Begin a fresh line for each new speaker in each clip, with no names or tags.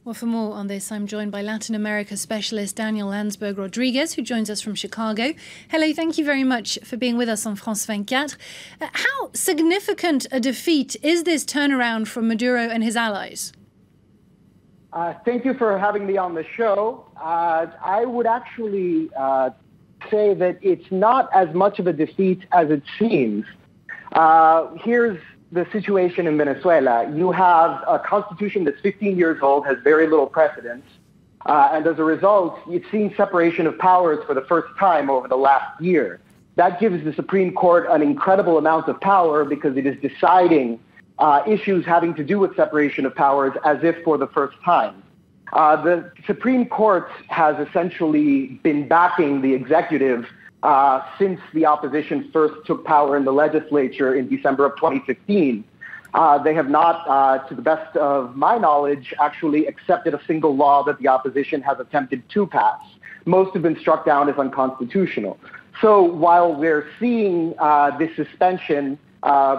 Well, for more on this, I'm joined by Latin America specialist Daniel Lansberg Rodriguez, who joins us from Chicago. Hello, thank you very much for being with us on France 24. How significant a defeat is this turnaround from Maduro and his allies?
Thank you for having me on the show. I would actually say that it's not as much of a defeat as it seems. Here's the situation in Venezuela. You have a constitution that's 15 years old, has very little precedent, and as a result, you've seen separation of powers for the first time over the last year. That gives the Supreme Court an incredible amount of power because it is deciding issues having to do with separation of powers as if for the first time. The Supreme Court has essentially been backing the executive since the opposition first took power in the legislature in December of 2015. They have not, to the best of my knowledge, actually accepted a single law that the opposition has attempted to pass. Most have been struck down as unconstitutional. So while we're seeing this suspension,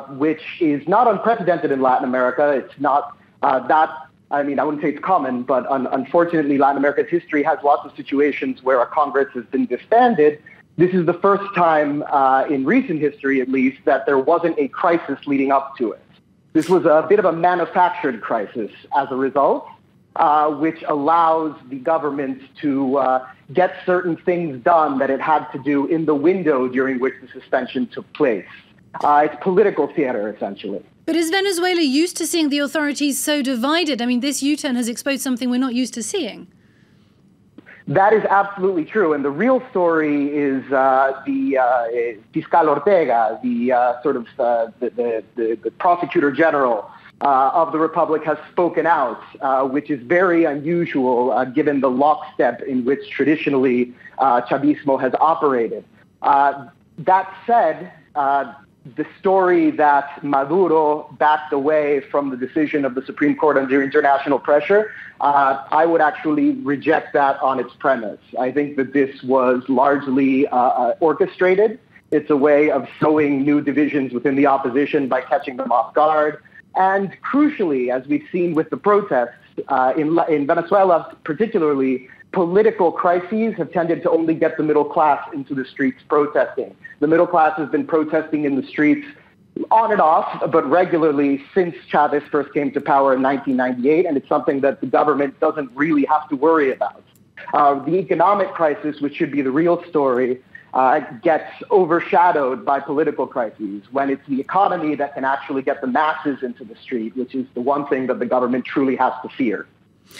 which is not unprecedented in Latin America, it's not I wouldn't say it's common, but unfortunately, Latin America's history has lots of situations where a Congress has been disbanded. This is the first time in recent history, at least, that there wasn't a crisis leading up to it. This was a bit of a manufactured crisis as a result, which allows the government to get certain things done that it had to do in the window during which the suspension took place. It's political theater, essentially.
But is Venezuela used to seeing the authorities so divided? I mean, this U-turn has exposed something we're not used to seeing.
That is absolutely true. And the real story is the Fiscal Ortega, the prosecutor general of the Republic, has spoken out, which is very unusual given the lockstep in which traditionally Chavismo has operated. That said, the story that Maduro backed away from the decision of the Supreme Court under international pressure, I would actually reject that on its premise. I think that this was largely orchestrated. It's a way of sowing new divisions within the opposition by catching them off guard. And crucially, as we've seen with the protests in Venezuela particularly, political crises have tended to only get the middle class into the streets protesting. The middle class has been protesting in the streets on and off, but regularly since Chavez first came to power in 1998, and it's something that the government doesn't really have to worry about. The economic crisis, which should be the real story, gets overshadowed by political crises when it's the economy that can actually get the masses into the street, which is the one thing that the government truly has to fear.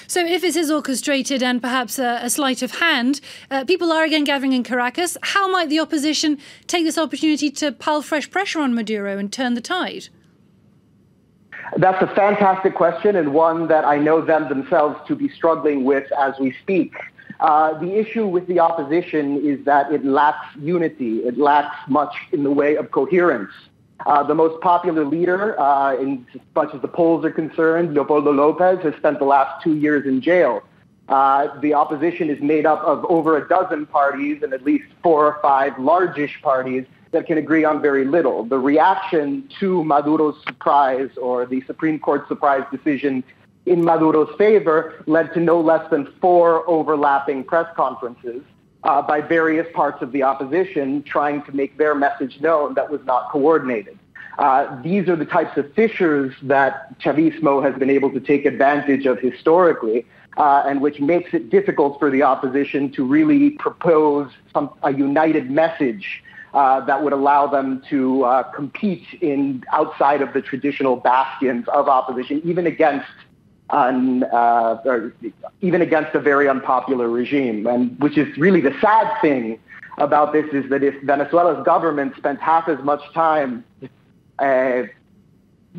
So if this is orchestrated and perhaps a sleight of hand, people are again gathering in Caracas. How might the opposition take this opportunity to pile fresh pressure on Maduro and turn the tide?
That's a fantastic question, and one that I know them themselves to be struggling with as we speak. The issue with the opposition is that it lacks unity. It lacks much in the way of coherence. The most popular leader, in as much as the polls are concerned, Leopoldo López, has spent the last 2 years in jail. The opposition is made up of over a dozen parties and at least 4 or 5 largish parties that can agree on very little. The reaction to Maduro's surprise, or the Supreme Court surprise decision in Maduro's favor, led to no less than 4 overlapping press conferences by various parts of the opposition trying to make their message known that was not coordinated. These are the types of fissures that Chavismo has been able to take advantage of historically, and which makes it difficult for the opposition to really propose a united message that would allow them to compete outside of the traditional bastions of opposition, even against a very unpopular regime. And which is really the sad thing about this, is that if Venezuela's government spent half as much time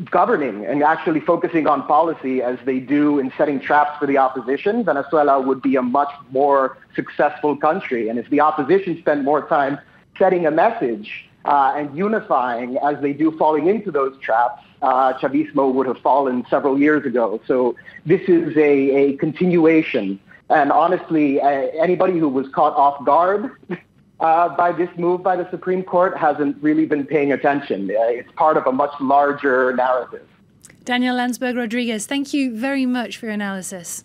governing and actually focusing on policy as they do in setting traps for the opposition, Venezuela would be a much more successful country. And if the opposition spent more time setting a message and unifying as they do falling into those traps, Chavismo would have fallen several years ago. So this is a continuation. And honestly, anybody who was caught off guard by this move by the Supreme Court hasn't really been paying attention. It's part of a much larger narrative.
Daniel Lansberg Rodriguez, thank you very much for your analysis.